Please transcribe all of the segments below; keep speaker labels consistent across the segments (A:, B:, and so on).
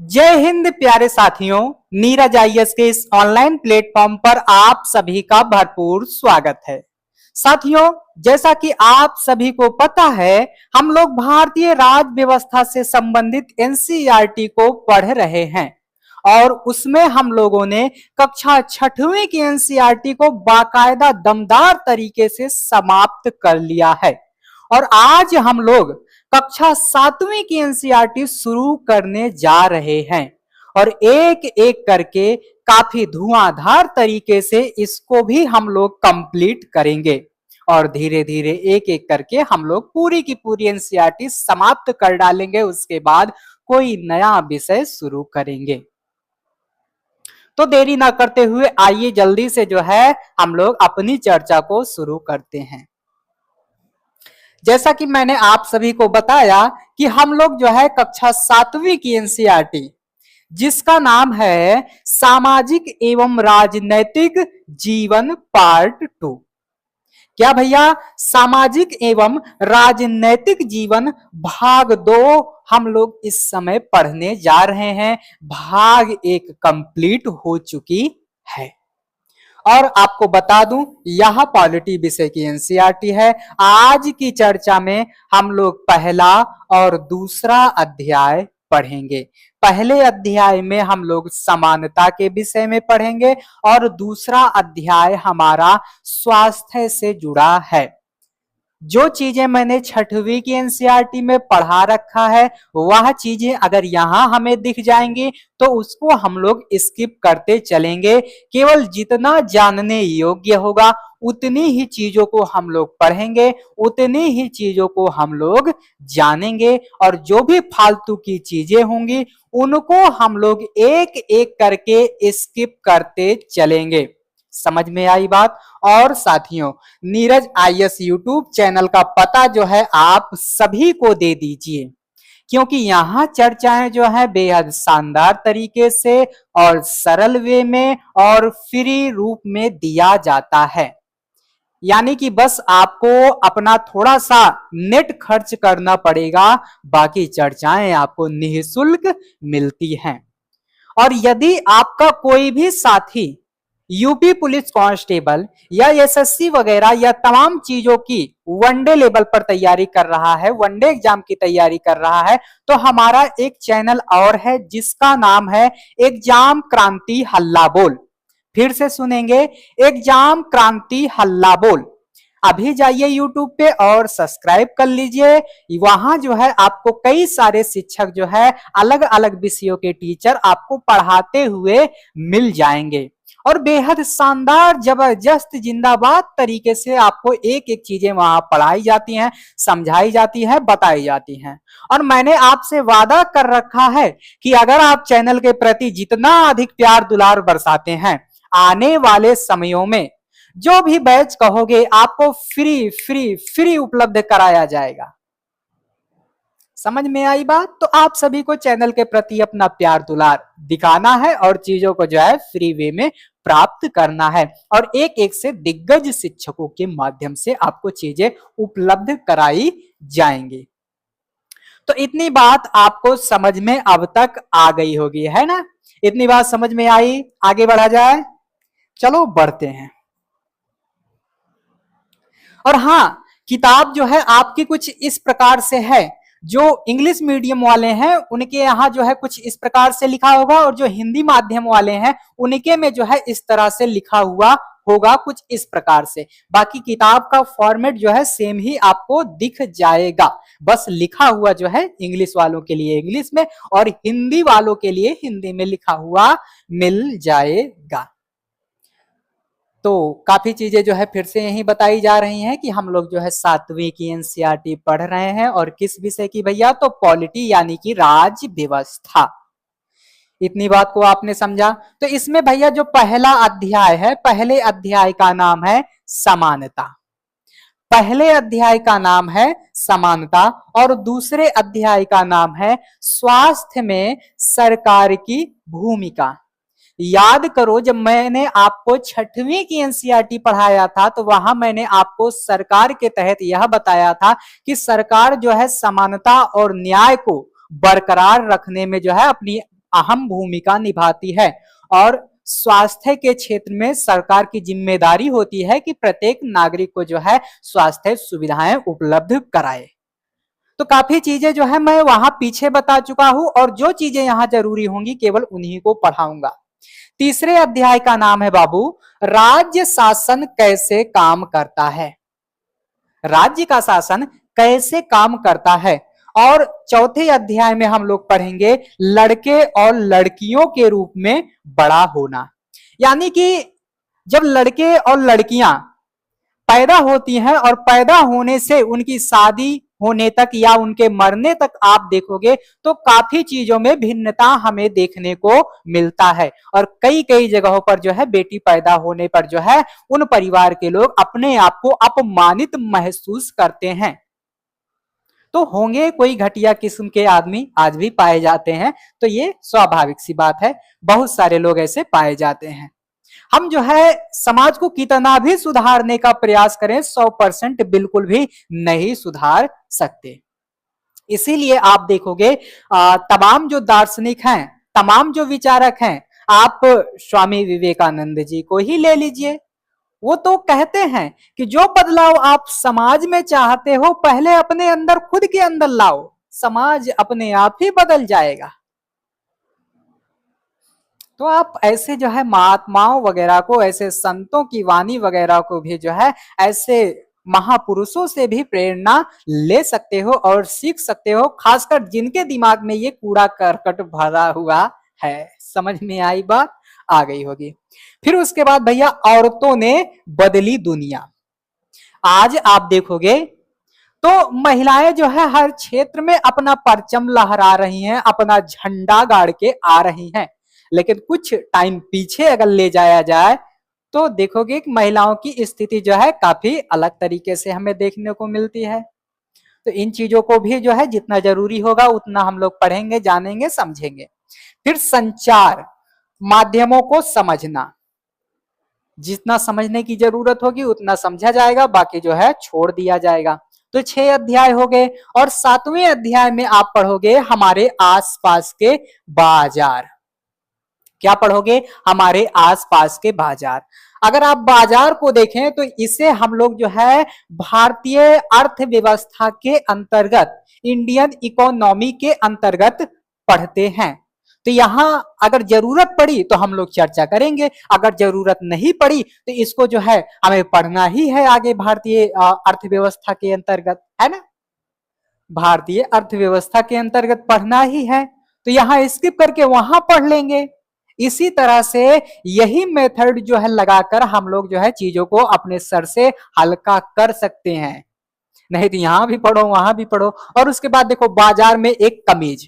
A: जय हिंद प्यारे साथियों। नीरज आईएएस के इस ऑनलाइन प्लेटफॉर्म पर आप सभी का भरपूर स्वागत है। साथियों, जैसा कि आप सभी को पता है, हम लोग भारतीय राज्य व्यवस्था से संबंधित एनसीईआरटी को पढ़ रहे हैं और उसमें हम लोगों ने कक्षा 6वीं की एनसीईआरटी को बाकायदा दमदार तरीके से समाप्त कर लिया है और आज हम लोग कक्षा 7वीं की एनसीईआरटी शुरू करने जा रहे हैं और एक एक करके काफी धुआंधार तरीके से इसको भी हम लोग कंप्लीट करेंगे और धीरे धीरे एक एक करके हम लोग पूरी की पूरी एनसीईआरटी समाप्त कर डालेंगे। उसके बाद कोई नया विषय शुरू करेंगे। तो देरी ना करते हुए आइए जल्दी से जो है हम लोग अपनी चर्चा को शुरू करते हैं। जैसा कि मैंने आप सभी को बताया कि हम लोग जो है कक्षा 7वीं की एनसीईआरटी जिसका नाम है सामाजिक एवं राजनैतिक जीवन पार्ट 2। क्या भैया, सामाजिक एवं राजनैतिक जीवन भाग 2 हम लोग इस समय पढ़ने जा रहे हैं। भाग 1 कंप्लीट हो चुकी है और आपको बता दूं यह पॉलिटी विषय की एनसीईआरटी है। आज की चर्चा में हम लोग पहला और दूसरा अध्याय पढ़ेंगे। पहले अध्याय में हम लोग समानता के विषय में पढ़ेंगे और दूसरा अध्याय हमारा स्वास्थ्य से जुड़ा है। जो चीजें मैंने 6वीं की एनसीईआरटी में पढ़ा रखा है वह चीजें अगर यहां हमें दिख जाएंगी तो उसको हम लोग स्किप करते चलेंगे। केवल जितना जानने योग्य होगा उतनी ही चीजों को हम लोग पढ़ेंगे, उतनी ही चीजों को हम लोग जानेंगे और जो भी फालतू की चीजें होंगी उनको हम लोग एक एक करके स्किप करते चलेंगे। समझ में आई बात? और साथियों, नीरज आईएएस यूट्यूब चैनल का पता जो है आप सभी को दे दीजिए, क्योंकि यहाँ चर्चाएं जो है बेहद शानदार तरीके से और सरल वे में और फ्री रूप में दिया जाता है। यानी कि बस आपको अपना थोड़ा सा नेट खर्च करना पड़ेगा, बाकी चर्चाएं आपको निःशुल्क मिलती हैं। और यदि आपका कोई भी साथी यूपी पुलिस कांस्टेबल या एसएससी वगैरह या तमाम चीजों की वनडे लेवल पर तैयारी कर रहा है, वनडे एग्जाम की तैयारी कर रहा है, तो हमारा एक चैनल और है जिसका नाम है एग्जाम क्रांति हल्ला बोल। फिर से सुनेंगे, एग्जाम क्रांति हल्ला बोल। अभी जाइए यूट्यूब पे और सब्सक्राइब कर लीजिए। वहां जो है आपको कई सारे शिक्षक जो है अलग अलग विषयों के टीचर आपको पढ़ाते हुए मिल जाएंगे और बेहद शानदार जबरदस्त जिंदाबाद तरीके से आपको एक एक चीजें वहां पढ़ाई जाती हैं, समझाई जाती है, बताई जाती हैं। और मैंने आपसे वादा कर रखा है कि अगर आप चैनल के प्रति जितना अधिक प्यार दुलार बरसाते हैं, आने वाले समयों में जो भी बैच कहोगे आपको फ्री फ्री फ्री उपलब्ध कराया जाएगा। समझ में आई बात? तो आप सभी को चैनल के प्रति अपना प्यार दुलार दिखाना है और चीजों को जो है फ्री वे में प्राप्त करना है और एक एक से दिग्गज शिक्षकों के माध्यम से आपको चीजें उपलब्ध कराई जाएंगी। तो इतनी बात आपको समझ में अब तक आ गई होगी, है ना? इतनी बात समझ में आई? आगे बढ़ा जाए, चलो बढ़ते हैं। और हाँ, किताब जो है आपकी कुछ इस प्रकार से है। जो इंग्लिश मीडियम वाले हैं उनके यहाँ जो है कुछ इस प्रकार से लिखा होगा और जो हिंदी माध्यम वाले हैं उनके में जो है इस तरह से लिखा हुआ होगा, कुछ इस प्रकार से। बाकी किताब का फॉर्मेट जो है सेम ही आपको दिख जाएगा, बस लिखा हुआ जो है इंग्लिश वालों के लिए इंग्लिश में और हिंदी वालों के लिए हिंदी में लिखा हुआ मिल जाएगा। तो काफी चीजें जो है फिर से यही बताई जा रही हैं कि हम लोग जो है 7वीं की एनसीईआरटी पढ़ रहे हैं और किस विषय की भैया? तो पॉलिटी यानी कि राज्य व्यवस्था। इतनी बात को आपने समझा? तो इसमें भैया जो पहला अध्याय है, पहले अध्याय का नाम है समानता। पहले अध्याय का नाम है समानता और दूसरे अध्याय का नाम है स्वास्थ्य में सरकार की भूमिका। याद करो, जब मैंने आपको 6वीं की एनसीईआरटी पढ़ाया था तो वहां मैंने आपको सरकार के तहत यह बताया था कि सरकार जो है समानता और न्याय को बरकरार रखने में जो है अपनी अहम भूमिका निभाती है और स्वास्थ्य के क्षेत्र में सरकार की जिम्मेदारी होती है कि प्रत्येक नागरिक को जो है स्वास्थ्य सुविधाएं उपलब्ध कराए। तो काफी चीजें जो है मैं वहां पीछे बता चुका हूं और जो चीजें यहां जरूरी होंगी केवल उन्हीं को पढ़ाऊंगा। तीसरे अध्याय का नाम है बाबू राज्य शासन कैसे काम करता है। राज्य का शासन कैसे काम करता है। और चौथे अध्याय में हम लोग पढ़ेंगे लड़के और लड़कियों के रूप में बड़ा होना। यानी कि जब लड़के और लड़कियां पैदा होती हैं और पैदा होने से उनकी शादी होने तक या उनके मरने तक आप देखोगे तो काफी चीजों में भिन्नता हमें देखने को मिलता है। और कई कई जगहों पर जो है बेटी पैदा होने पर जो है उन परिवार के लोग अपने आप को अपमानित महसूस करते हैं। तो होंगे कोई घटिया किस्म के आदमी आज भी पाए जाते हैं, तो ये स्वाभाविक सी बात है, बहुत सारे लोग ऐसे पाए जाते हैं। हम जो है समाज को कितना भी सुधारने का प्रयास करें 100% बिल्कुल भी नहीं सुधार सकते। इसीलिए आप देखोगे तमाम जो दार्शनिक हैं, तमाम जो विचारक हैं, आप स्वामी विवेकानंद जी को ही ले लीजिए। वो तो कहते हैं कि जो बदलाव आप समाज में चाहते हो पहले अपने अंदर खुद के अंदर लाओ, समाज अपने आप ही बदल जाएगा। तो आप ऐसे जो है महात्माओं वगैरह को, ऐसे संतों की वाणी वगैरह को भी जो है ऐसे महापुरुषों से भी प्रेरणा ले सकते हो और सीख सकते हो, खासकर जिनके दिमाग में ये कूड़ा करकट भरा हुआ है। समझ में आई बात? आ गई होगी। फिर उसके बाद भैया औरतों ने बदली दुनिया। आज आप देखोगे तो महिलाएं जो है हर क्षेत्र में अपना परचम लहरा रही हैं, अपना झंडा गाड़ के आ रही हैं। लेकिन कुछ टाइम पीछे अगर ले जाया जाए तो देखोगे कि महिलाओं की स्थिति जो है काफी अलग तरीके से हमें देखने को मिलती है। तो इन चीजों को भी जो है जितना जरूरी होगा उतना हम लोग पढ़ेंगे, जानेंगे, समझेंगे। फिर संचार माध्यमों को समझना, जितना समझने की जरूरत होगी उतना समझा जाएगा, बाकी जो है छोड़ दिया जाएगा। तो 6 अध्याय हो गए और 7वें अध्याय में आप पढ़ोगे हमारे आसपास के बाजार। क्या पढ़ोगे? हमारे आसपास के बाजार। अगर आप बाजार को देखें तो इसे हम लोग जो है भारतीय अर्थव्यवस्था के अंतर्गत, इंडियन इकोनॉमी के अंतर्गत पढ़ते हैं। तो यहां अगर जरूरत पड़ी तो हम लोग चर्चा करेंगे, अगर जरूरत नहीं पड़ी तो इसको जो है हमें पढ़ना ही है आगे भारतीय अर्थव्यवस्था के अंतर्गत, है ना? भारतीय अर्थव्यवस्था के अंतर्गत पढ़ना ही है, तो यहां स्किप करके वहां पढ़ लेंगे। इसी तरह से यही मेथड जो है लगाकर हम लोग जो है चीजों को अपने सर से हल्का कर सकते हैं। नहीं तो यहां भी पढ़ो वहां भी पढ़ो। और उसके बाद देखो बाजार में एक कमीज,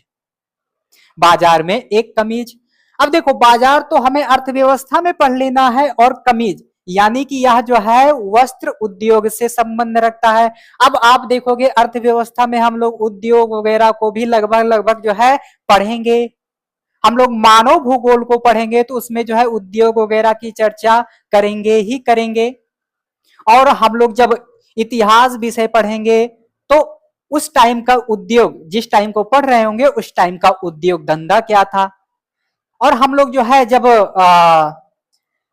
A: बाजार में एक कमीज। अब देखो बाजार तो हमें अर्थव्यवस्था में पढ़ लेना है और कमीज यानी कि यह जो है वस्त्र उद्योग से संबंध रखता है। अब आप देखोगे अर्थव्यवस्था में हम लोग उद्योग वगैरह को भी लगभग लगभग जो है पढ़ेंगे। हम लोग मानव भूगोल को पढ़ेंगे तो उसमें जो है उद्योग वगैरह की चर्चा करेंगे ही करेंगे। और हम लोग जब इतिहास विषय पढ़ेंगे तो उस टाइम का उद्योग, जिस टाइम को पढ़ रहे होंगे उस टाइम का उद्योग धंधा क्या था। और हम लोग जो है जब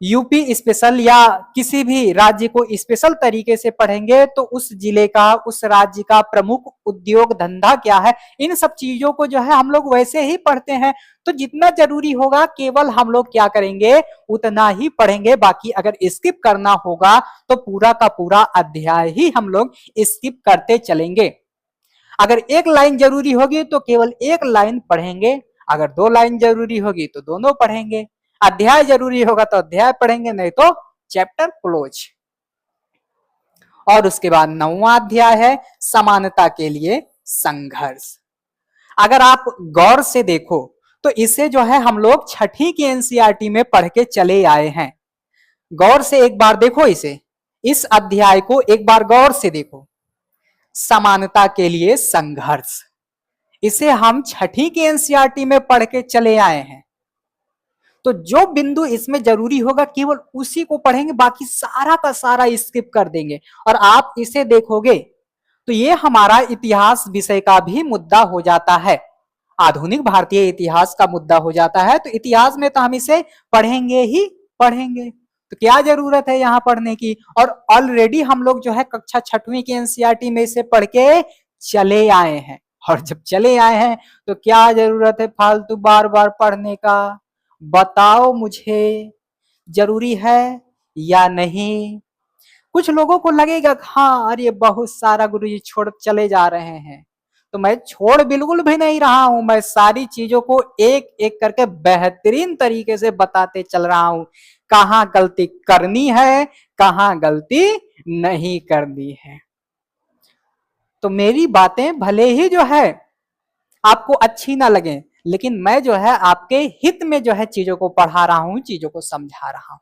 A: यूपी स्पेशल या किसी भी राज्य को स्पेशल तरीके से पढ़ेंगे तो उस जिले का, उस राज्य का प्रमुख उद्योग धंधा क्या है, इन सब चीजों को जो है हम लोग वैसे ही पढ़ते हैं। तो जितना जरूरी होगा केवल हम लोग क्या करेंगे उतना ही पढ़ेंगे, बाकी अगर स्किप करना होगा तो पूरा का पूरा अध्याय ही हम लोग स्किप करते चलेंगे। अगर एक लाइन जरूरी होगी तो केवल एक लाइन पढ़ेंगे, अगर 2 लाइन जरूरी होगी तो दोनों पढ़ेंगे, अध्याय जरूरी होगा तो अध्याय पढ़ेंगे, नहीं तो चैप्टर क्लोज। और उसके बाद 9वां अध्याय है समानता के लिए संघर्ष। अगर आप गौर से देखो तो इसे जो है हम लोग 6ठी की एनसीईआरटी में पढ़ के चले आए हैं। गौर से एक बार देखो इसे, इस अध्याय को एक बार गौर से देखो, समानता के लिए संघर्ष। इसे हम 6ठी की एनसीईआरटी में पढ़ के चले आए हैं। तो जो बिंदु इसमें जरूरी होगा केवल उसी को पढ़ेंगे, बाकी सारा का सारा स्किप कर देंगे। और आप इसे देखोगे तो ये हमारा इतिहास विषय का भी मुद्दा हो जाता है। आधुनिक भारतीय इतिहास का मुद्दा हो जाता है, तो इतिहास में तो हम इसे पढ़ेंगे ही पढ़ेंगे, तो क्या जरूरत है यहाँ पढ़ने की। और ऑलरेडी हम लोग जो है कक्षा 6वीं की एनसीईआरटी में इसे पढ़ के चले आए हैं, और जब चले आए हैं तो क्या जरूरत है फालतू बार बार पढ़ने का। बताओ मुझे, जरूरी है या नहीं। कुछ लोगों को लगेगा हाँ अरे बहुत सारा गुरुजी छोड़ चले जा रहे हैं, तो मैं छोड़ बिल्कुल भी नहीं रहा हूं, मैं सारी चीजों को एक एक करके बेहतरीन तरीके से बताते चल रहा हूं, कहाँ गलती करनी है कहाँ गलती नहीं करनी है। तो मेरी बातें भले ही जो है आपको अच्छी ना लगे, लेकिन मैं जो है आपके हित में जो है चीजों को पढ़ा रहा हूं, चीजों को समझा रहा हूं।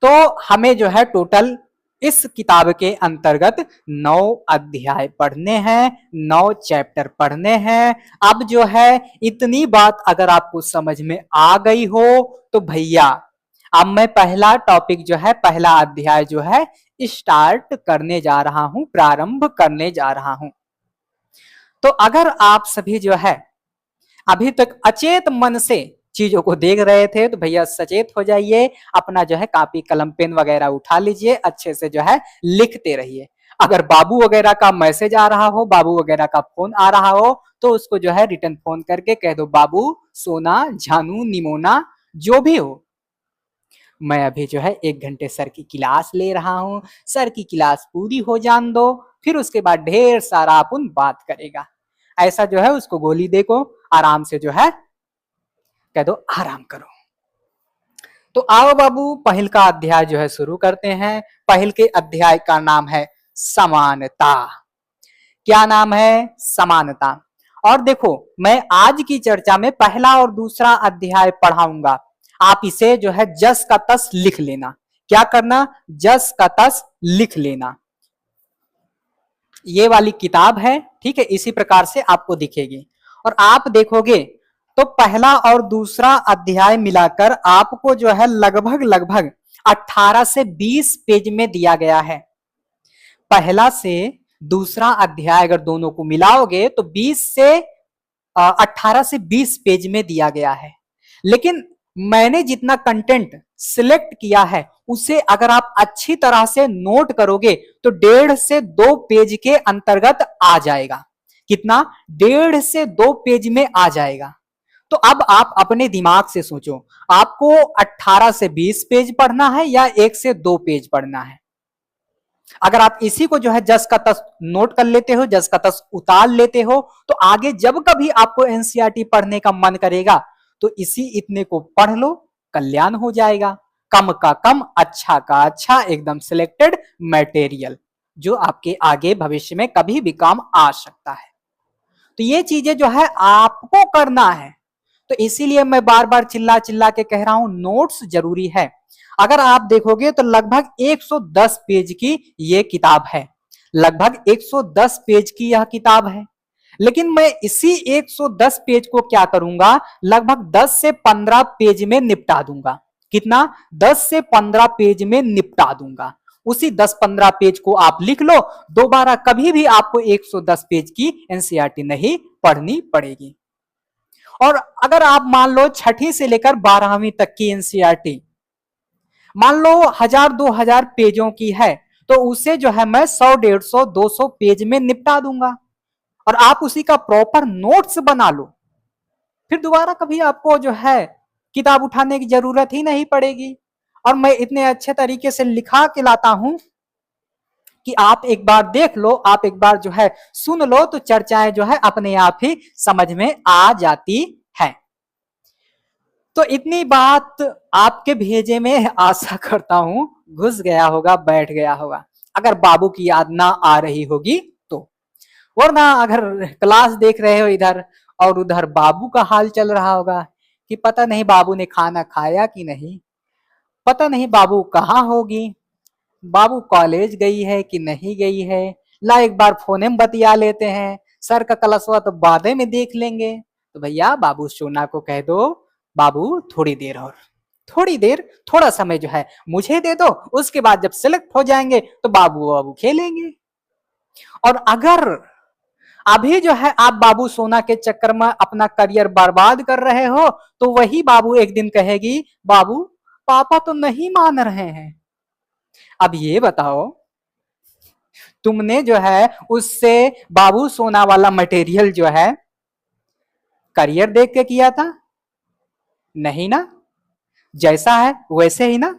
A: तो हमें जो है टोटल इस किताब के अंतर्गत 9 अध्याय पढ़ने हैं, 9 चैप्टर पढ़ने हैं। अब जो है इतनी बात अगर आपको समझ में आ गई हो तो भैया अब मैं पहला टॉपिक जो है, पहला अध्याय जो है स्टार्ट करने जा रहा हूं, प्रारंभ करने जा रहा हूं। तो अगर आप सभी जो है अभी तक अचेत मन से चीजों को देख रहे थे तो भैया सचेत हो जाइए, अपना जो है कॉपी कलम पेन वगैरह उठा लीजिए, अच्छे से जो है लिखते रहिए। अगर बाबू वगैरह का मैसेज आ रहा हो, बाबू वगैरह का फोन आ रहा हो, तो उसको जो है रिटर्न फोन करके कह दो बाबू, सोना, जानू, निमोना, जो भी हो, मैं अभी जो है 1 घंटे सर की क्लास ले रहा हूं, सर की क्लास पूरी हो जान दो, फिर उसके बाद ढेर सारा अपन बात करेगा। ऐसा जो है उसको गोली देखो, आराम से जो है कह दो आराम करो। तो आओ बाबू पहल का अध्याय जो है शुरू करते हैं। पहल के अध्याय का नाम है समानता। क्या नाम है? समानता। और देखो मैं आज की चर्चा में पहला और दूसरा अध्याय पढ़ाऊंगा, आप इसे जो है जस का तस लिख लेना। क्या करना? जस का तस लिख लेना। ये वाली किताब है, ठीक है, इसी प्रकार से आपको दिखेगी। और आप देखोगे तो पहला और दूसरा अध्याय मिलाकर आपको जो है लगभग लगभग 18 से 20 पेज में दिया गया है। पहला से दूसरा अध्याय अगर दोनों को मिलाओगे तो 20 से 18 से 20 पेज में दिया गया है। लेकिन मैंने जितना कंटेंट सिलेक्ट किया है उसे अगर आप अच्छी तरह से नोट करोगे तो 1.5 से 2 पेज के अंतर्गत आ जाएगा। कितना? 1.5 से 2 पेज में आ जाएगा। तो अब आप अपने दिमाग से सोचो, आपको 18 से 20 पेज पढ़ना है या 1 से 2 पेज पढ़ना है? अगर आप इसी को जो है जस का तस नोट कर लेते हो, जस का तस उतार लेते हो, तो आगे जब कभी आपको एनसीईआरटी पढ़ने का मन करेगा तो इसी इतने को पढ़ लो, कल्याण हो जाएगा। कम का कम, अच्छा का अच्छा, एकदम सिलेक्टेड मटेरियल जो आपके आगे भविष्य में कभी भी काम आ सकता है। तो ये चीजें जो है आपको करना है, तो इसीलिए मैं बार बार चिल्ला चिल्ला के कह रहा हूं नोट्स जरूरी है। अगर आप देखोगे तो लगभग 110 पेज की ये किताब है, लगभग 110 पेज की यह किताब है। लेकिन मैं इसी 110 पेज को क्या करूंगा, लगभग 10 से 15 पेज में निपटा दूंगा। कितना? 10 से 15 पेज में निपटा दूंगा। उसी 10-15 पेज को आप लिख लो, दोबारा कभी भी आपको 110 पेज की एनसीईआरटी नहीं पढ़नी पड़ेगी। और अगर आप मान लो 6ठी से लेकर 12वीं तक की एनसीईआरटी मान लो 1000-2000 पेजों की है, तो उसे जो है मैं 100-150-200 पेज में निपटा दूंगा और आप उसी का प्रॉपर नोट्स बना लो। फिर दोबारा कभी आपको जो है किताब उठाने की जरूरत ही नहीं पड़ेगी। और मैं इतने अच्छे तरीके से लिखा के लाता हूं कि आप एक बार देख लो, आप एक बार जो है सुन लो, तो चर्चाएं जो है अपने आप ही समझ में आ जाती है। तो इतनी बात आपके भेजे में आशा करता हूं घुस गया होगा, बैठ गया होगा। अगर बाबू की याद ना आ रही होगी तो, वरना अगर क्लास देख रहे हो इधर और उधर बाबू का हाल चल रहा होगा कि पता नहीं बाबू ने खाना खाया कि नहीं, पता नहीं बाबू कहाँ होगी, बाबू कॉलेज गई है कि नहीं गई है, ला एक बार फोन में बतिया लेते हैं, सर का क्लासवा तो बाद में देख लेंगे। तो भैया बाबू सोना को कह दो बाबू थोड़ी देर और, थोड़ी देर, थोड़ा समय जो है मुझे दे दो, उसके बाद जब सिलेक्ट हो जाएंगे तो बाबू बाबू खेलेंगे। और अभी जो है आप बाबू सोना के चक्कर में अपना करियर बर्बाद कर रहे हो, तो वही बाबू एक दिन कहेगी बाबू पापा तो नहीं मान रहे हैं। अब ये बताओ, तुमने जो है उससे बाबू सोना वाला मटेरियल जो है करियर देख के किया था? नहीं ना, जैसा है वैसे ही ना।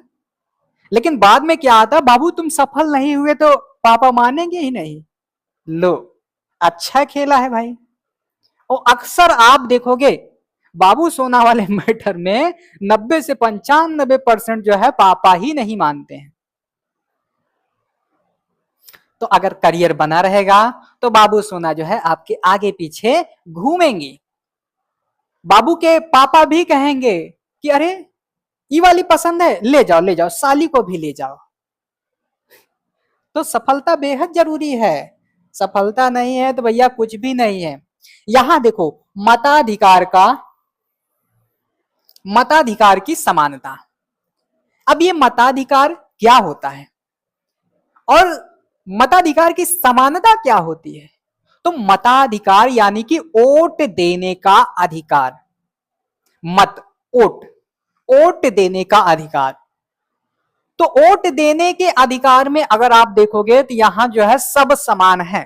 A: लेकिन बाद में क्या आता, बाबू तुम सफल नहीं हुए तो पापा मानेंगे ही नहीं। लो, अच्छा खेला है भाई। और अक्सर आप देखोगे बाबू सोना वाले मैटर में 90 से 95% जो है पापा ही नहीं मानते हैं। तो अगर करियर बना रहेगा तो बाबू सोना जो है आपके आगे पीछे घूमेंगी। बाबू के पापा भी कहेंगे कि अरे ये वाली पसंद है, ले जाओ ले जाओ, साली को भी ले जाओ। तो सफलता बेहद जरूरी है, सफलता नहीं है तो भैया कुछ भी नहीं है। यहां देखो मताधिकार की समानता। अब ये मताधिकार क्या होता है और मताधिकार की समानता क्या होती है? तो मताधिकार यानी कि वोट देने का अधिकार, वोट देने का अधिकार। तो वोट देने के अधिकार में अगर आप देखोगे तो यहां जो है सब समान है।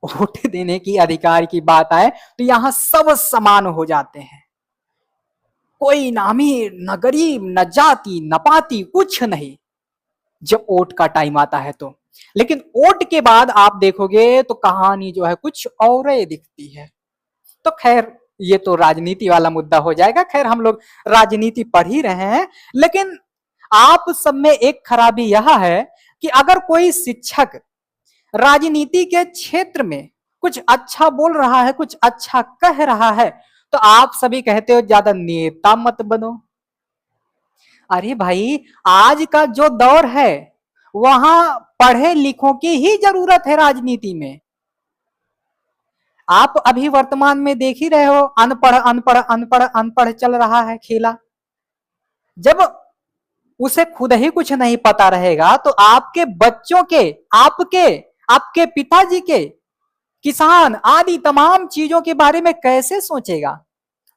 A: वोट देने की अधिकार की बात आए तो यहां सब समान हो जाते हैं, कोई ना अमीर न गरीब न जाति न पाति कुछ नहीं, जब वोट का टाइम आता है तो। लेकिन वोट के बाद आप देखोगे तो कहानी जो है कुछ और ही दिखती है। तो खैर ये तो राजनीति वाला मुद्दा हो जाएगा, खैर हम लोग राजनीति पढ़ ही रहे हैं। लेकिन आप सब में एक खराबी यह है कि अगर कोई शिक्षक राजनीति के क्षेत्र में कुछ अच्छा बोल रहा है, कुछ अच्छा कह रहा है, तो आप सभी कहते हो ज्यादा नेता मत बनो। अरे भाई आज का जो दौर है वहां पढ़े लिखों की ही जरूरत है राजनीति में। आप अभी वर्तमान में देख ही रहे हो, अनपढ़ अनपढ़ अनपढ़ अनपढ़ चल रहा है खेला। जब उसे खुद ही कुछ नहीं पता रहेगा तो आपके बच्चों के, आपके पिताजी के, किसान आदि तमाम चीजों के बारे में कैसे सोचेगा?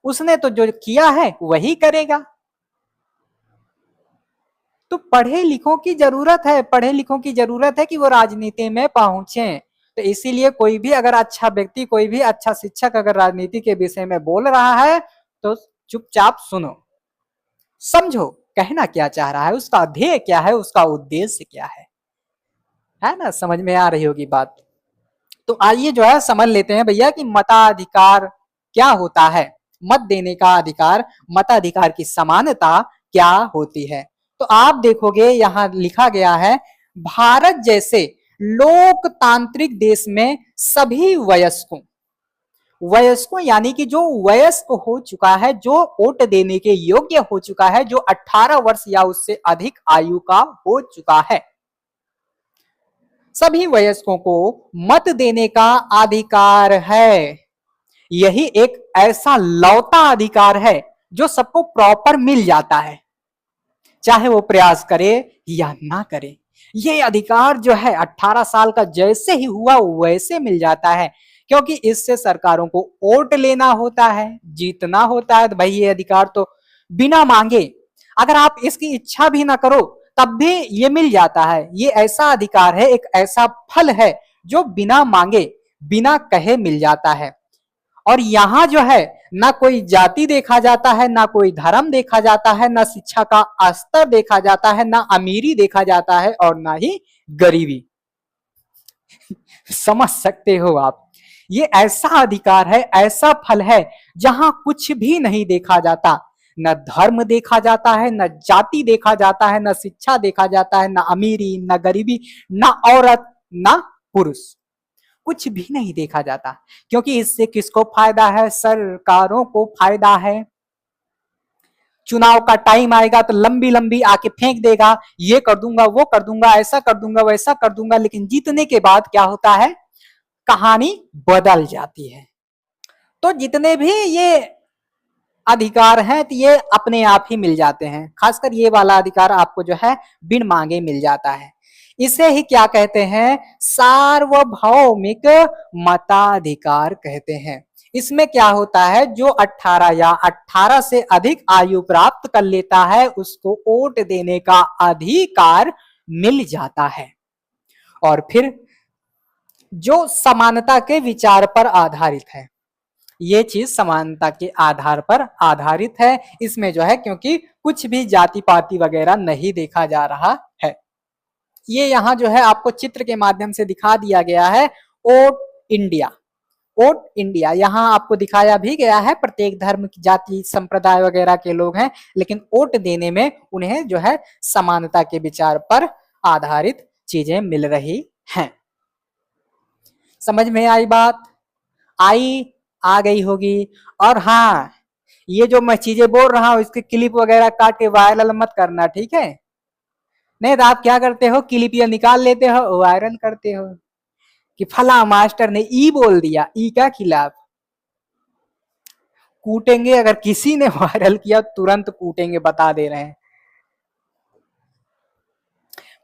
A: उसने तो जो किया है वही करेगा। तो पढ़े लिखों की जरूरत है, पढ़े लिखों की जरूरत है कि वो राजनीति में पहुंचे। तो इसीलिए कोई भी अगर अच्छा व्यक्ति, कोई भी अच्छा शिक्षक अगर राजनीति के विषय में बोल रहा है तो चुपचाप सुनो, समझो कहना क्या चाह रहा है, उसका ध्येय क्या है, उसका उद्देश्य क्या है ना? समझ में आ रही होगी बात। तो आइए जो है समझ लेते हैं भैया कि मताधिकार क्या होता है, मत देने का अधिकार, मताधिकार की समानता क्या होती है। तो आप देखोगे यहां लिखा गया है, भारत जैसे लोकतांत्रिक देश में सभी वयस्कों यानी कि जो वयस्क हो चुका है, जो वोट देने के योग्य हो चुका है, जो 18 वर्ष या उससे अधिक आयु का हो चुका है, सभी वयस्कों को मत देने का अधिकार है। यही एक ऐसा लौता अधिकार है जो सबको प्रॉपर मिल जाता है, चाहे वो प्रयास करे या ना करे। ये अधिकार जो है 18 साल का जैसे ही हुआ वैसे मिल जाता है, क्योंकि इससे सरकारों को वोट लेना होता है, जीतना होता है। तो भाई ये अधिकार तो बिना मांगे, अगर आप इसकी इच्छा भी ना करो तब भी ये मिल जाता है। ये ऐसा अधिकार है, एक ऐसा फल है जो बिना मांगे बिना कहे मिल जाता है। और यहां जो है ना कोई जाति देखा जाता है, ना कोई धर्म देखा जाता है, ना शिक्षा का स्तर देखा जाता है, ना अमीरी देखा जाता है और ना ही गरीबी। समझ सकते हो आप, ये ऐसा अधिकार है, ऐसा फल है जहां कुछ भी नहीं देखा जाता, न धर्म देखा जाता है, न जाति देखा जाता है, न शिक्षा देखा जाता है, न अमीरी न गरीबी, न औरत न पुरुष, कुछ भी नहीं देखा जाता। क्योंकि इससे किसको फायदा है? सरकारों को फायदा है। चुनाव का टाइम आएगा तो लंबी लंबी आके फेंक देगा, ये कर दूंगा, वो कर दूंगा, ऐसा कर दूंगा, वैसा कर दूंगा। लेकिन जीतने के बाद क्या होता है? कहानी बदल जाती है। तो जितने भी ये अधिकार हैं तो ये अपने आप ही मिल जाते हैं। खासकर ये वाला अधिकार आपको जो है बिन मांगे मिल जाता है। इसे ही क्या कहते हैं? सार्वभौमिक मताधिकार कहते हैं। इसमें क्या होता है, जो 18 या 18 से अधिक आयु प्राप्त कर लेता है उसको वोट देने का अधिकार मिल जाता है। और फिर जो समानता के विचार पर आधारित है, ये चीज समानता के आधार पर आधारित है। इसमें जो है क्योंकि कुछ भी जाति पाति वगैरह नहीं देखा जा रहा है। ये यहाँ जो है आपको चित्र के माध्यम से दिखा दिया गया है। वोट इंडिया, वोट इंडिया यहाँ आपको दिखाया भी गया है। प्रत्येक धर्म जाति संप्रदाय वगैरह के लोग हैं, लेकिन वोट देने में उन्हें जो है समानता के विचार पर आधारित चीजें मिल रही हैं। समझ में आई बात? आ गई होगी। और हाँ, ये जो मैं चीजें बोल रहा हूं इसके क्लिप वगैरह काट के वायरल मत करना, ठीक है? नहीं तो आप क्या करते हो, क्लिप या निकाल लेते हो, वायरल करते हो कि फला मास्टर ने ई बोल दिया, ई का खिलाफ। कूटेंगे, अगर किसी ने वायरल किया तुरंत कूटेंगे, बता दे रहे हैं।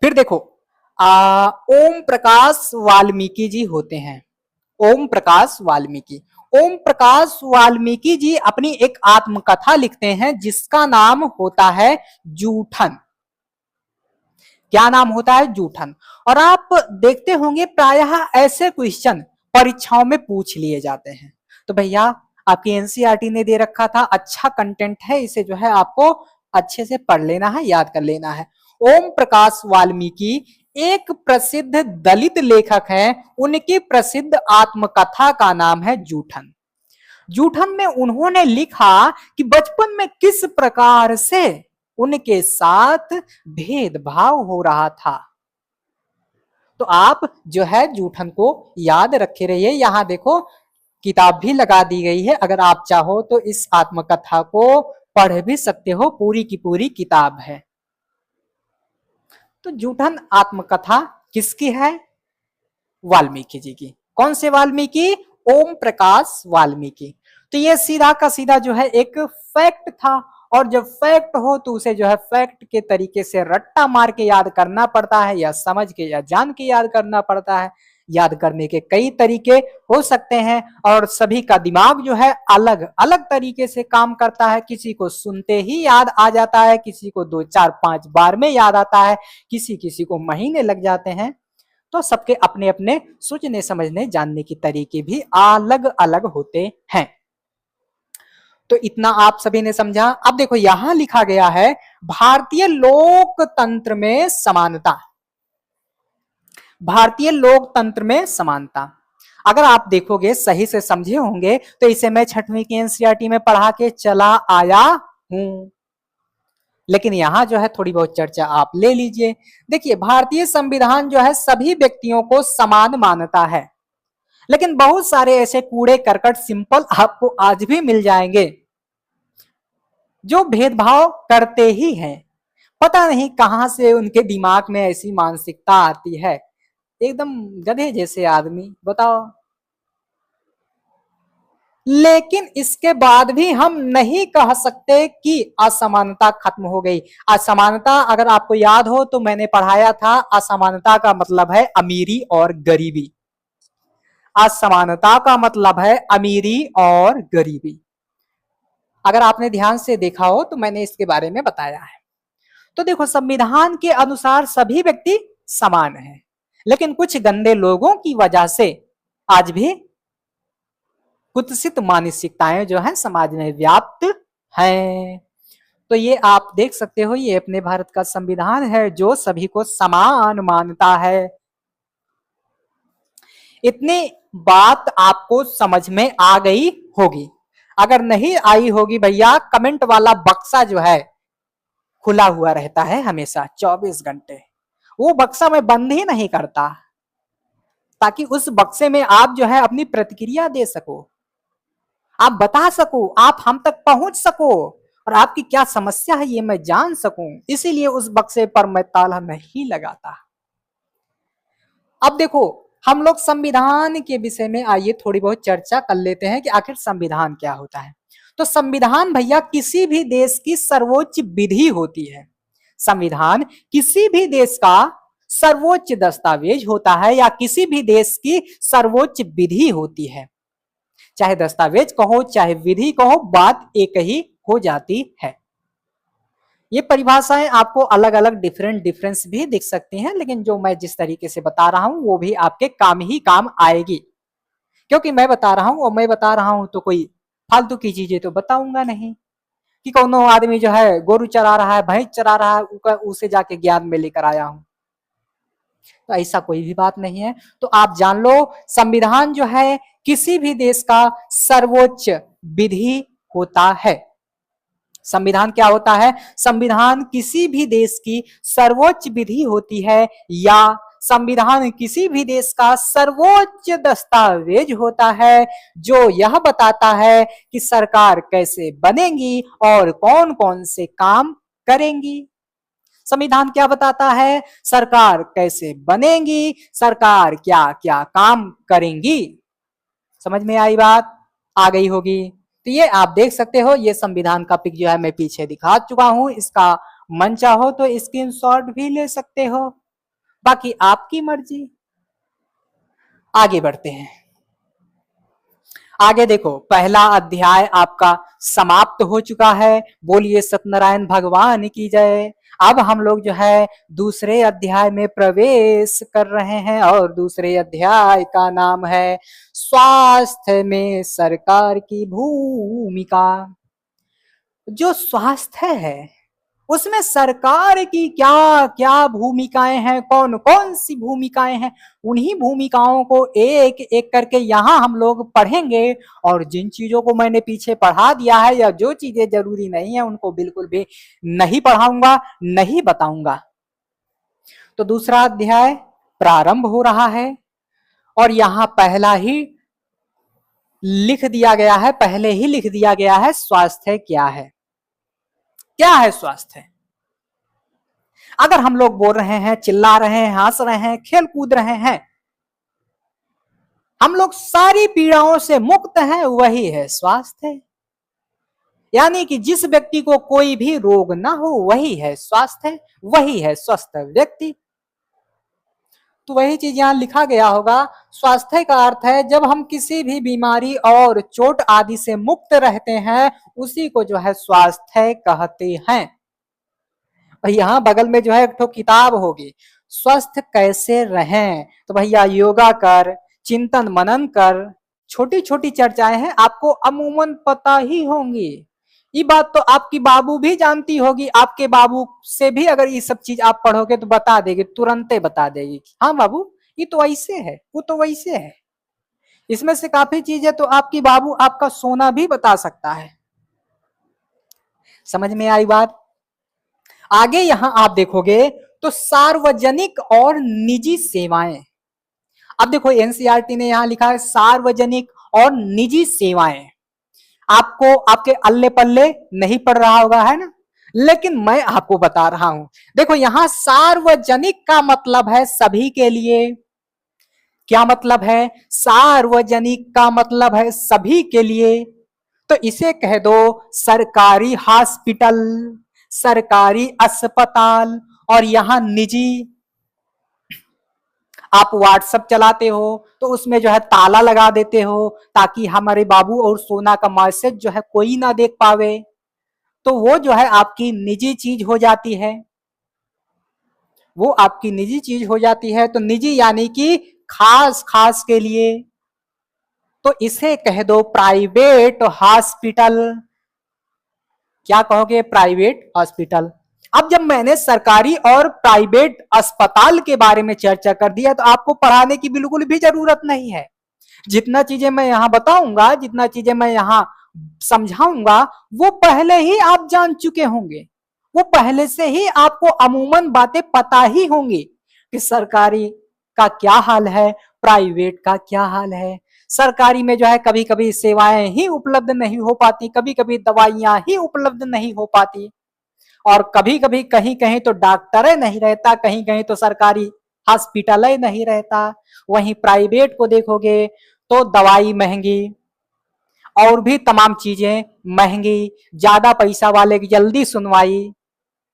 A: फिर देखो, ओम प्रकाश वाल्मीकि जी होते हैं। ओम प्रकाश वाल्मीकि, ओम प्रकाश वाल्मीकि जी अपनी एक आत्मकथा लिखते हैं जिसका नाम होता है जूठन। क्या नाम होता है? जूठन। और आप देखते होंगे प्रायः ऐसे क्वेश्चन परीक्षाओं में पूछ लिए जाते हैं। तो भैया आपकी एनसीईआरटी ने दे रखा था, अच्छा कंटेंट है, इसे जो है आपको अच्छे से पढ़ लेना है, याद कर लेना है। ओम प्रकाश वाल्मीकि एक प्रसिद्ध दलित लेखक हैं। उनकी प्रसिद्ध आत्मकथा का नाम है जूठन। जूठन में उन्होंने लिखा कि बचपन में किस प्रकार से उनके साथ भेदभाव हो रहा था। तो आप जो है जूठन को याद रखे रहिए। यहां देखो किताब भी लगा दी गई है, अगर आप चाहो तो इस आत्मकथा को पढ़ भी सकते हो, पूरी की पूरी किताब है। तो जूठन आत्मकथा किसकी है? वाल्मीकि जी की। कौन से वाल्मीकि? ओम प्रकाश वाल्मीकि। तो ये सीधा का सीधा जो है एक फैक्ट था, और जब फैक्ट हो तो उसे जो है फैक्ट के तरीके से रट्टा मार के याद करना पड़ता है, या समझ के या जान के याद करना पड़ता है। याद करने के कई तरीके हो सकते हैं, और सभी का दिमाग जो है अलग अलग तरीके से काम करता है। किसी को सुनते ही याद आ जाता है, किसी को 2 4 5 बार में याद आता है, किसी किसी को महीने लग जाते हैं। तो सबके अपने अपने सोचने समझने जानने के तरीके भी अलग अलग होते हैं। तो इतना आप सभी ने समझा। अब देखो यहां लिखा गया है भारतीय लोकतंत्र में समानता। भारतीय लोकतंत्र में समानता, अगर आप देखोगे सही से समझे होंगे तो इसे मैं 6वीं की एनसीईआरटी में पढ़ा के चला आया हूं, लेकिन यहां जो है थोड़ी बहुत चर्चा आप ले लीजिए। देखिए भारतीय संविधान जो है सभी व्यक्तियों को समान मानता है, लेकिन बहुत सारे ऐसे कूड़े करकट सिंपल आपको आज भी मिल जाएंगे जो भेदभाव करते ही हैं। पता नहीं कहां से उनके दिमाग में ऐसी मानसिकता आती है, एकदम गधे जैसे आदमी, बताओ। लेकिन इसके बाद भी हम नहीं कह सकते कि असमानता खत्म हो गई। असमानता अगर आपको याद हो तो मैंने पढ़ाया था, असमानता का मतलब है अमीरी और गरीबी। असमानता का मतलब है अमीरी और गरीबी। अगर आपने ध्यान से देखा हो तो मैंने इसके बारे में बताया है। तो देखो संविधान के अनुसार सभी व्यक्ति समान हैं, लेकिन कुछ गंदे लोगों की वजह से आज भी कुत्सित मानसिकताएं जो है समाज में व्याप्त हैं। तो ये आप देख सकते हो, ये अपने भारत का संविधान है जो सभी को समान मानता है। इतनी बात आपको समझ में आ गई होगी। अगर नहीं आई होगी भैया, कमेंट वाला बक्सा जो है खुला हुआ रहता है हमेशा 24 घंटे। वो बक्सा मैं बंद ही नहीं करता, ताकि उस बक्से में आप जो है अपनी प्रतिक्रिया दे सको, आप बता सको, आप हम तक पहुंच सको, और आपकी क्या समस्या है ये मैं जान सकूं। इसीलिए उस बक्से पर मैं ताला नहीं लगाता। अब देखो हम लोग संविधान के विषय में आइए थोड़ी बहुत चर्चा कर लेते हैं कि आखिर संविधान क्या होता है। तो संविधान भैया किसी भी देश की सर्वोच्च विधि होती है। संविधान किसी भी देश का सर्वोच्च दस्तावेज होता है या किसी भी देश की सर्वोच्च विधि होती है। चाहे दस्तावेज कहो चाहे विधि कहो, बात एक ही हो जाती है। ये परिभाषाएं आपको अलग अलग डिफरेंस भी दिख सकती हैं, लेकिन जो मैं जिस तरीके से बता रहा हूं वो भी आपके काम ही काम आएगी, क्योंकि मैं बता रहा हूं और मैं बता रहा हूं तो कोई फालतू की चीजें तो बताऊंगा नहीं कि कौनो आदमी जो है गोरू चरा रहा है, भैंस चरा रहा है, उसे जाके ज्ञान में लेकर आया हूं। तो ऐसा कोई भी बात नहीं है। तो आप जान लो, संविधान जो है किसी भी देश का सर्वोच्च विधि होता है। संविधान क्या होता है? संविधान किसी भी देश की सर्वोच्च विधि होती है, या संविधान किसी भी देश का सर्वोच्च दस्तावेज होता है जो यह बताता है कि सरकार कैसे बनेगी और कौन कौन से काम करेंगी। संविधान क्या बताता है? सरकार कैसे बनेगी, सरकार क्या क्या काम करेंगी। समझ में आई बात? आ गई होगी। तो ये आप देख सकते हो, ये संविधान का पिक जो है मैं पीछे दिखा चुका हूं, इसका मन चाहो तो स्क्रीनशॉट भी ले सकते हो, बाकी आपकी मर्जी। आगे बढ़ते हैं। आगे देखो, पहला अध्याय आपका समाप्त हो चुका है। बोलिए सत्यनारायण भगवान की जय। अब हम लोग जो है दूसरे अध्याय में प्रवेश कर रहे हैं और दूसरे अध्याय का नाम है स्वास्थ्य में सरकार की भूमिका। जो स्वास्थ्य है उसमें सरकार की क्या क्या भूमिकाएं हैं, कौन कौन सी भूमिकाएं हैं, उन्हीं भूमिकाओं को एक एक करके यहाँ हम लोग पढ़ेंगे। और जिन चीजों को मैंने पीछे पढ़ा दिया है या जो चीजें जरूरी नहीं है उनको बिल्कुल भी नहीं पढ़ाऊंगा, नहीं बताऊंगा। तो दूसरा अध्याय प्रारंभ हो रहा है और यहाँ पहला ही लिख दिया गया है, पहले ही लिख दिया गया है स्वास्थ्य क्या है। क्या है स्वास्थ्य? अगर हम लोग बोल रहे हैं, चिल्ला रहे हैं, हंस रहे हैं, खेल कूद रहे हैं, हम लोग सारी पीड़ाओं से मुक्त हैं, वही है स्वास्थ्य। यानी कि जिस व्यक्ति को कोई भी रोग ना हो वही है स्वास्थ्य, वही है स्वस्थ व्यक्ति। तो वही चीज यहां लिखा गया होगा। स्वास्थ्य का अर्थ है जब हम किसी भी बीमारी और चोट आदि से मुक्त रहते हैं, उसी को जो है स्वास्थ्य कहते हैं। और यहाँ बगल में जो है एक तो किताब होगी, स्वस्थ कैसे रहें। तो भैया योगा कर, चिंतन मनन कर, छोटी छोटी चर्चाएं हैं, आपको अमूमन पता ही होंगी। ये बात तो आपकी बाबू भी जानती होगी, आपके बाबू से भी अगर ये सब चीज आप पढ़ोगे तो बता देगी, तुरंते बता देगी, हाँ बाबू ये तो ऐसे है, वो तो वैसे है। इसमें से काफी चीजें तो आपकी बाबू आपका सोना भी बता सकता है। समझ में आई बात? आगे यहां आप देखोगे तो सार्वजनिक और निजी सेवाएं। अब देखो एनसीईआरटी ने यहां लिखा है सार्वजनिक और निजी सेवाएं। आपको आपके अल्ले पल्ले नहीं पड़ रहा होगा, है ना, लेकिन मैं आपको बता रहा हूं। देखो यहां सार्वजनिक का मतलब है सभी के लिए। क्या मतलब है? सार्वजनिक का मतलब है सभी के लिए। तो इसे कह दो सरकारी हॉस्पिटल, सरकारी अस्पताल। और यहां निजी, आप व्हाट्सएप चलाते हो तो उसमें जो है ताला लगा देते हो ताकि हमारे बाबू और सोना का मैसेज जो है कोई ना देख पावे, तो वो जो है आपकी निजी चीज हो जाती है, वो आपकी निजी चीज हो जाती है। तो निजी यानी कि खास खास के लिए। तो इसे कह दो प्राइवेट हॉस्पिटल। क्या कहोगे? Private hospital. अब जब मैंने सरकारी और प्राइवेट अस्पताल के बारे में चर्चा कर दिया तो आपको पढ़ाने की बिल्कुल भी जरूरत नहीं है। जितना चीजें मैं यहां बताऊंगा, जितना चीजें मैं यहां समझाऊंगा, वो पहले ही आप जान चुके होंगे, वो पहले से ही आपको अमूमन बातें पता ही होंगी कि सरकारी का क्या हाल है, प्राइवेट का क्या हाल है। सरकारी में जो है कभी कभी सेवाएं ही उपलब्ध नहीं हो पाती, कभी कभी दवाइयां ही उपलब्ध नहीं हो पाती, और कभी कभी कहीं कहीं तो डॉक्टर नहीं रहता, कहीं कहीं तो सरकारी हॉस्पिटल ही नहीं रहता। वहीं प्राइवेट को देखोगे तो दवाई महंगी और भी तमाम चीजें महंगी, ज्यादा पैसा वाले की जल्दी सुनवाई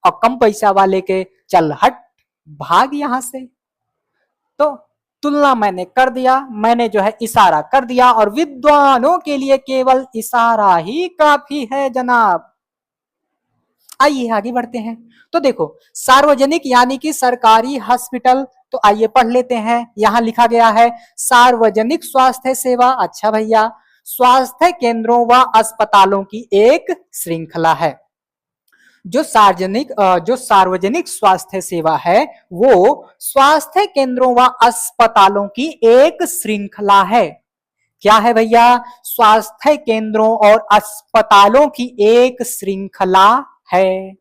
A: और कम पैसा वाले के चल हट भाग यहां से। तो तुलना मैंने कर दिया, मैंने जो है इशारा कर दिया, और विद्वानों के लिए केवल इशारा ही काफी है जनाब। आइए आगे बढ़ते हैं। तो देखो, सार्वजनिक यानी कि सरकारी हॉस्पिटल, तो आइए पढ़ लेते हैं। यहां लिखा गया है सार्वजनिक स्वास्थ्य सेवा। अच्छा भैया, स्वास्थ्य केंद्रों व अस्पतालों की एक श्रृंखला है। जो सार्वजनिक स्वास्थ्य सेवा है वो स्वास्थ्य केंद्रों व अस्पतालों की एक श्रृंखला है। क्या है भैया? स्वास्थ्य केंद्रों और अस्पतालों की एक श्रृंखला है,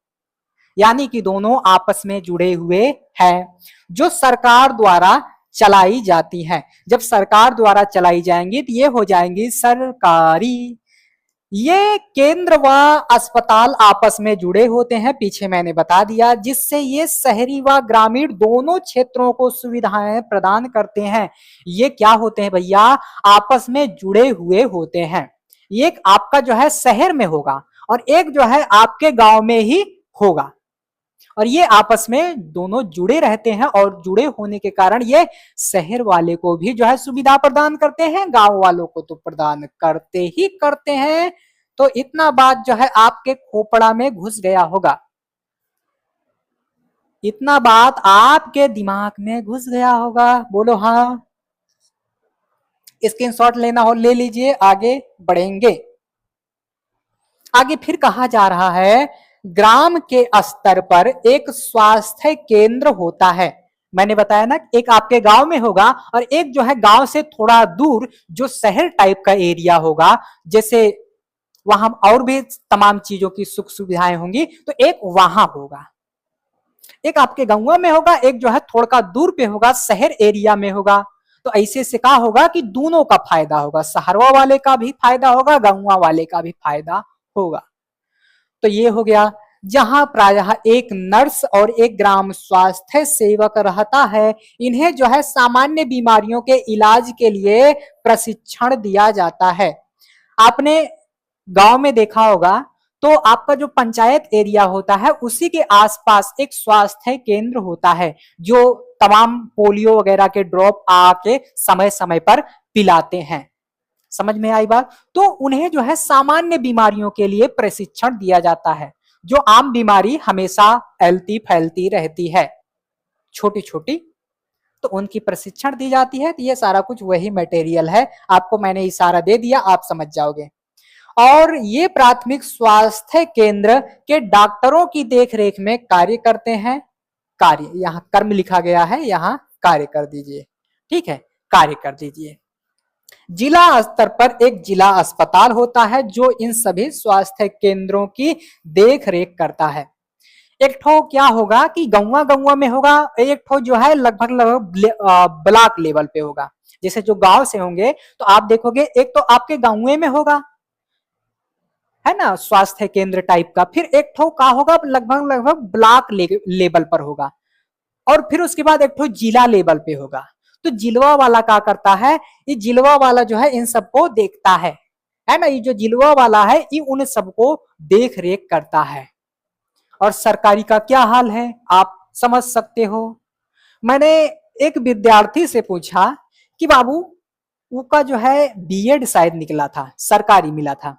A: यानी कि दोनों आपस में जुड़े हुए हैं, जो सरकार द्वारा चलाई जाती हैं। जब सरकार द्वारा चलाई जाएंगी तो ये हो जाएंगी सरकारी। ये केंद्र व अस्पताल आपस में जुड़े होते हैं, पीछे मैंने बता दिया, जिससे ये शहरी व ग्रामीण दोनों क्षेत्रों को सुविधाएं प्रदान करते हैं। ये क्या होते हैं भैया? आपस में जुड़े हुए होते हैं। एक आपका जो है शहर में होगा और एक जो है आपके गांव में ही होगा, और ये आपस में दोनों जुड़े रहते हैं, और जुड़े होने के कारण ये शहर वाले को भी जो है सुविधा प्रदान करते हैं, गांव वालों को तो प्रदान करते ही करते हैं। तो इतना बात जो है आपके खोपड़ा में घुस गया होगा, इतना बात आपके दिमाग में घुस गया होगा। बोलो हाँ। स्क्रीनशॉट लेना हो ले लीजिए, आगे बढ़ेंगे। आगे फिर कहा जा रहा है ग्राम के स्तर पर एक स्वास्थ्य केंद्र होता है। मैंने बताया ना, एक आपके गांव में होगा और एक जो है गांव से थोड़ा दूर जो शहर टाइप का एरिया होगा, जैसे वहां और भी तमाम चीजों की सुख सुविधाएं होंगी, तो एक वहां होगा। एक आपके गांव में होगा, एक जो है थोड़ा दूर पे होगा, शहर एरिया में होगा। तो ऐसे से क्या होगा कि दोनों का फायदा होगा, शहरवा वाले का भी फायदा होगा, गांव वाले का भी फायदा होगा। तो ये हो गया, जहां प्रायः एक नर्स और एक ग्राम स्वास्थ्य सेवक रहता है। इन्हें जो है सामान्य बीमारियों के इलाज के लिए प्रशिक्षण दिया जाता है। आपने गांव में देखा होगा, तो आपका जो पंचायत एरिया होता है उसी के आसपास एक स्वास्थ्य केंद्र होता है, जो तमाम पोलियो वगैरह के ड्रॉप आके समय समय पर पिलाते हैं। समझ में आई बात? तो उन्हें जो है सामान्य बीमारियों के लिए प्रशिक्षण दिया जाता है। जो आम बीमारी हमेशा फैलती फैलती रहती है, छोटी छोटी, तो उनकी प्रशिक्षण दी जाती है। तो ये सारा कुछ वही मटेरियल है, आपको मैंने इशारा दे दिया, आप समझ जाओगे। और ये प्राथमिक स्वास्थ्य केंद्र के डॉक्टरों की देखरेख में कार्य करते हैं। कार्य, यहाँ कर्म लिखा गया है, यहाँ कार्य कर दीजिए, ठीक है, कार्य कर दीजिए। जिला स्तर पर एक जिला अस्पताल होता है जो इन सभी स्वास्थ्य केंद्रों की देख रेख करता है। एक ठो क्या होगा कि गौवा गौवा में होगा, एक ठो जो है लगभग लगभग ब्लॉक लेवल पे होगा। जैसे जो गांव से होंगे तो आप देखोगे एक तो आपके गांव में होगा, है ना, स्वास्थ्य केंद्र टाइप का। फिर एक ठो का होगा लगभग लगभग ब्लॉक लेवल पर होगा, और फिर उसके बाद एक ठो जिला लेवल पे होगा। तो जिलवा वाला क्या करता है? ये जिलवा वाला जो है इन सबको देखता है ना, ये जो जिलवा वाला है ये उन सबको देख रेख करता है। और सरकारी का क्या हाल है आप समझ सकते हो। मैंने एक विद्यार्थी से पूछा कि बाबू, उसका जो है बीएड शायद निकला था, सरकारी मिला था।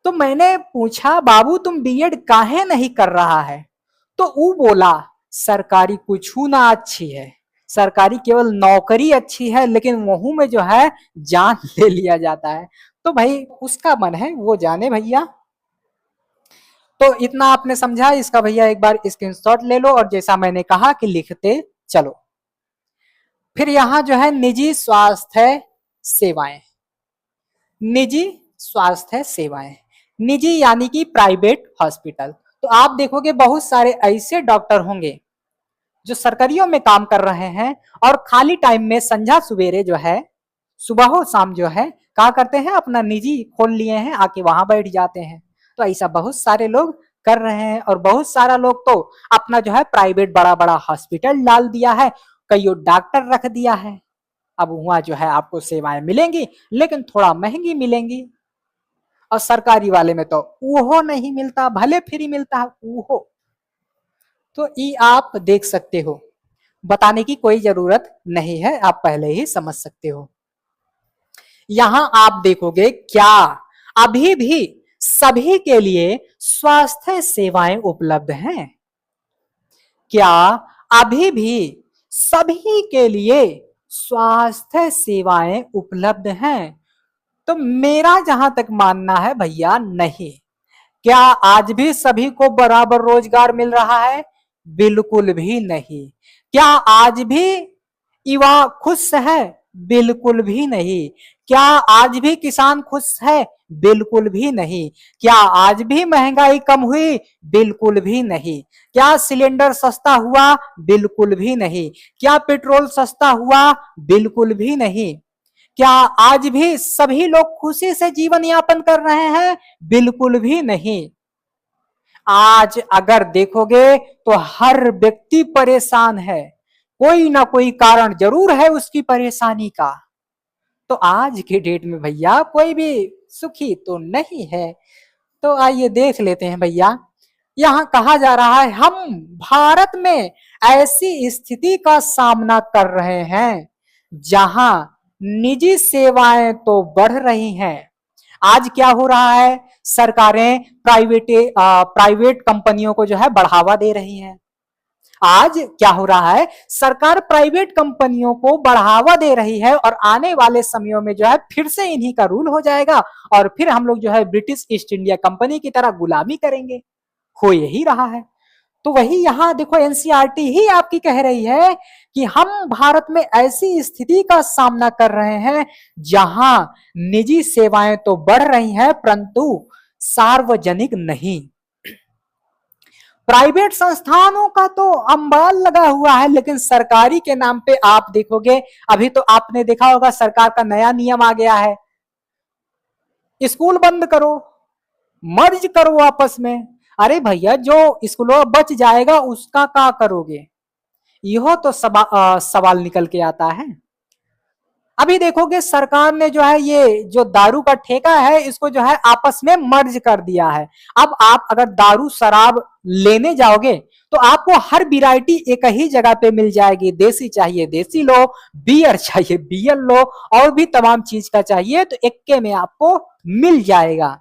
A: तो मैंने पूछा बाबू तुम बीएड काहे नहीं कर रहा है? तो वो बोला सरकारी कुछ ना अच्छी है, सरकारी केवल नौकरी अच्छी है, लेकिन वहू में जो है जान ले लिया जाता है। तो भाई उसका मन है वो जाने भैया। तो इतना आपने समझा इसका भैया, एक बार स्क्रीनशॉट ले लो और जैसा मैंने कहा कि लिखते चलो। फिर यहां जो है निजी स्वास्थ्य सेवाएं, निजी स्वास्थ्य सेवाएं, निजी यानी कि प्राइवेट हॉस्पिटल। तो आप देखोगे बहुत सारे ऐसे डॉक्टर होंगे जो सरकारियों में काम कर रहे हैं और खाली टाइम में संझा सवेरे जो है, सुबह हो शाम जो है क्या करते हैं, अपना निजी खोल लिए हैं, आके वहां बैठ जाते हैं। तो ऐसा बहुत सारे लोग कर रहे हैं, और बहुत सारा लोग तो अपना जो है प्राइवेट बड़ा बड़ा हॉस्पिटल डाल दिया है, कई डॉक्टर रख दिया है। अब वहां जो है आपको सेवाएं मिलेंगी, लेकिन थोड़ा महंगी मिलेंगी। और सरकारी वाले में तो वो नहीं मिलता, भले फ्री मिलता है वो। तो ये आप देख सकते हो। बताने की कोई जरूरत नहीं है, आप पहले ही समझ सकते हो। यहां आप देखोगे क्या अभी भी सभी के लिए स्वास्थ्य सेवाएं उपलब्ध हैं? क्या अभी भी सभी के लिए स्वास्थ्य सेवाएं उपलब्ध हैं? तो मेरा जहां तक मानना है भैया, नहीं। क्या आज भी सभी को बराबर रोजगार मिल रहा है? बिल्कुल भी नहीं। क्या आज भी युवा खुश है? बिल्कुल भी नहीं। क्या आज भी किसान खुश है? बिल्कुल भी नहीं। क्या आज भी महंगाई कम हुई? बिल्कुल भी नहीं। क्या सिलेंडर सस्ता हुआ? बिल्कुल भी नहीं। क्या पेट्रोल सस्ता हुआ? बिल्कुल भी नहीं। क्या आज भी सभी लोग खुशी से जीवन यापन कर रहे हैं? बिल्कुल भी नहीं। आज अगर देखोगे तो हर व्यक्ति परेशान है, कोई ना कोई कारण जरूर है उसकी परेशानी का। तो आज के डेट में भैया कोई भी सुखी तो नहीं है। तो आइए देख लेते हैं भैया, यहां कहा जा रहा है हम भारत में ऐसी स्थिति का सामना कर रहे हैं जहां निजी सेवाएं तो बढ़ रही हैं। आज क्या हो रहा है, सरकारें प्राइवेट कंपनियों को जो है बढ़ावा दे रही हैं। आज क्या हो रहा है, सरकार प्राइवेट कंपनियों को बढ़ावा दे रही है और आने वाले समयों में जो है फिर से इन्हीं का रूल हो जाएगा और फिर हम लोग जो है ब्रिटिश ईस्ट इंडिया कंपनी की तरह गुलामी करेंगे। हो यही रहा है। तो वही यहां देखो, एनसीईआरटी ही आपकी कह रही है कि हम भारत में ऐसी स्थिति का सामना कर रहे हैं जहां निजी सेवाएं तो बढ़ रही हैं परंतु सार्वजनिक नहीं। प्राइवेट संस्थानों का तो अंबाल लगा हुआ है, लेकिन सरकारी के नाम पे आप देखोगे, अभी तो आपने देखा होगा सरकार का नया नियम आ गया है, स्कूल बंद करो, मर्ज करो आपस में। अरे भैया जो स्कूलों बच जाएगा उसका क्या करोगे? यह तो सवाल निकल के आता है। अभी देखोगे सरकार ने जो है ये जो दारू का ठेका है इसको जो है आपस में मर्ज कर दिया है। अब आप अगर दारू शराब लेने जाओगे तो आपको हर वैरायटी एक ही जगह पे मिल जाएगी। देसी चाहिए देसी लो, बियर चाहिए बियर लो, और भी तमाम चीज का चाहिए तो एक्के में आपको मिल जाएगा।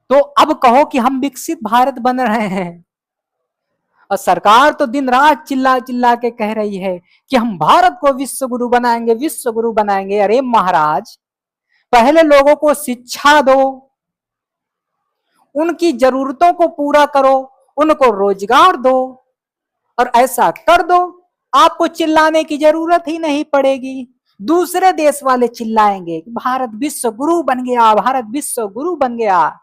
A: तो अब कहो कि हम विकसित भारत बन रहे हैं और सरकार तो दिन रात चिल्ला चिल्ला के कह रही है कि हम भारत को विश्व गुरु बनाएंगे, विश्व गुरु बनाएंगे। अरे महाराज, पहले लोगों को शिक्षा दो, उनकी जरूरतों को पूरा करो, उनको रोजगार दो और ऐसा कर दो, आपको चिल्लाने की जरूरत ही नहीं पड़ेगी। दूसरे देश वाले चिल्लाएंगे भारत विश्व गुरु बन गया, भारत विश्व गुरु बन गया,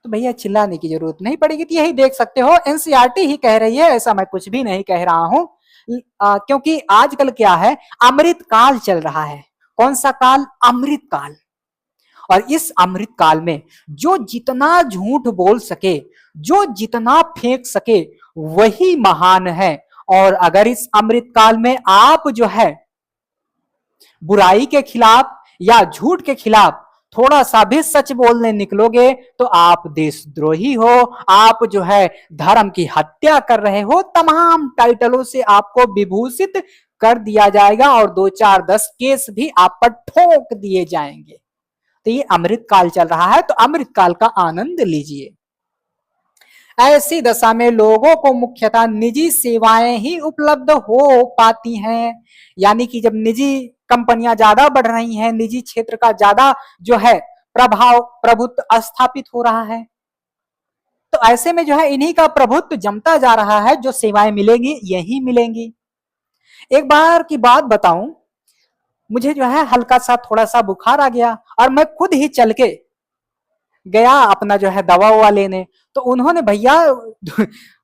A: तो भैया चिल्लाने की जरूरत नहीं पड़ेगी। तो यही देख सकते हो एनसीईआरटी ही कह रही है, ऐसा मैं कुछ भी नहीं कह रहा हूं। क्योंकि आजकल क्या है, अमृत काल चल रहा है। कौन सा काल? अमृत काल। और इस अमृत काल में जो जितना झूठ बोल सके, जो जितना फेंक सके वही महान है। और अगर इस अमृत काल में आप जो है बुराई के खिलाफ या झूठ के खिलाफ थोड़ा सा भी सच बोलने निकलोगे तो आप देशद्रोही हो, आप जो है धर्म की हत्या कर रहे हो, तमाम टाइटलों से आपको विभूषित कर दिया जाएगा और 2-4-10 केस भी आप पर ठोक दिए जाएंगे। तो ये अमृत काल चल रहा है, तो अमृत काल का आनंद लीजिए। ऐसी दशा में लोगों को मुख्यतः निजी सेवाएं ही उपलब्ध हो पाती हैं। यानी कि जब निजी कंपनियां ज्यादा बढ़ रही हैं, निजी क्षेत्र का ज्यादा जो है प्रभुत्व स्थापित हो रहा है, तो ऐसे में जो है इन्हीं का प्रभुत्व जमता जा रहा है। जो सेवाएं मिलेंगी यही मिलेंगी। एक बार की बात बताऊं, मुझे जो है हल्का सा थोड़ा सा बुखार आ गया और मैं खुद ही चल के गया अपना जो है दवा ववा लेने। तो उन्होंने भैया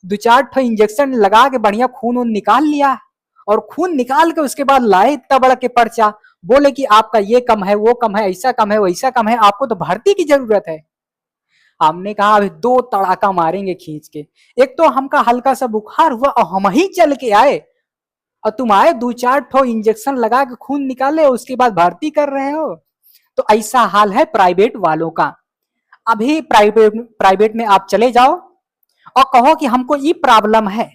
A: 2-4 इंजेक्शन लगा के बढ़िया खून निकाल लिया और खून निकाल के उसके बाद लाए इतना बड़ा के पर्चा, बोले कि आपका ये कम है, वो कम है, ऐसा कम है, वैसा कम है, आपको तो भर्ती की जरूरत है। हमने कहा अभी 2 तड़ाका मारेंगे खींच के। एक तो हमका हल्का सा बुखार हुआ और हम ही चल के आए और तुम आए 2-4 इंजेक्शन लगा के खून निकाले, उसके बाद भर्ती कर रहे हो। तो ऐसा हाल है प्राइवेट वालों का। अभी प्राइवेट में आप चले जाओ और कहो कि हमको ये प्रॉब्लम है,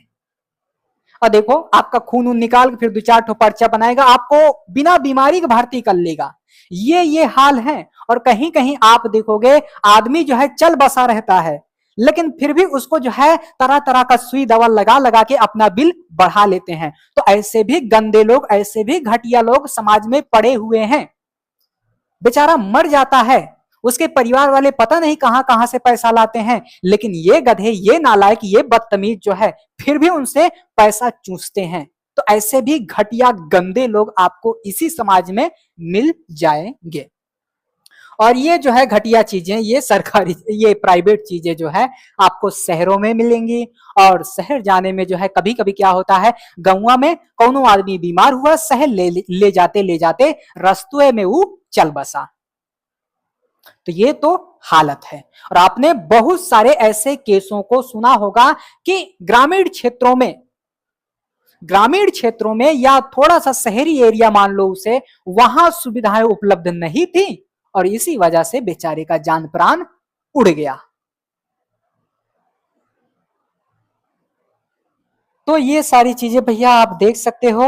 A: और देखो आपका खून उन निकाल के फिर 2-4 ठो पर्चा बनाएगा, आपको बिना बीमारी के भर्ती कर लेगा। ये हाल है। और कहीं कहीं आप देखोगे आदमी जो है चल बसा रहता है, लेकिन फिर भी उसको जो है तरह तरह का सुई दवा लगा लगा के अपना बिल बढ़ा लेते हैं। तो ऐसे भी गंदे लोग, ऐसे भी घटिया लोग समाज में पड़े हुए हैं। बेचारा मर जाता है, उसके परिवार वाले पता नहीं कहां कहां से पैसा लाते हैं, लेकिन ये गधे, ये नालायक, ये बदतमीज जो है फिर भी उनसे पैसा चूसते हैं। तो ऐसे भी घटिया गंदे लोग आपको इसी समाज में मिल जाएंगे। और ये जो है घटिया चीजें, ये सरकारी, ये प्राइवेट चीजें जो है आपको शहरों में मिलेंगी। और शहर जाने में जो है कभी कभी क्या होता है, गाँव में कोनो आदमी बीमार हुआ, शहर ले जाते रस्तुए में वो चल बसा। तो ये तो हालत है। और आपने बहुत सारे ऐसे केसों को सुना होगा कि ग्रामीण क्षेत्रों में या थोड़ा सा शहरी एरिया मान लो उसे, वहां सुविधाएं उपलब्ध नहीं थी और इसी वजह से बेचारे का जान प्राण उड़ गया। तो ये सारी चीजें भैया आप देख सकते हो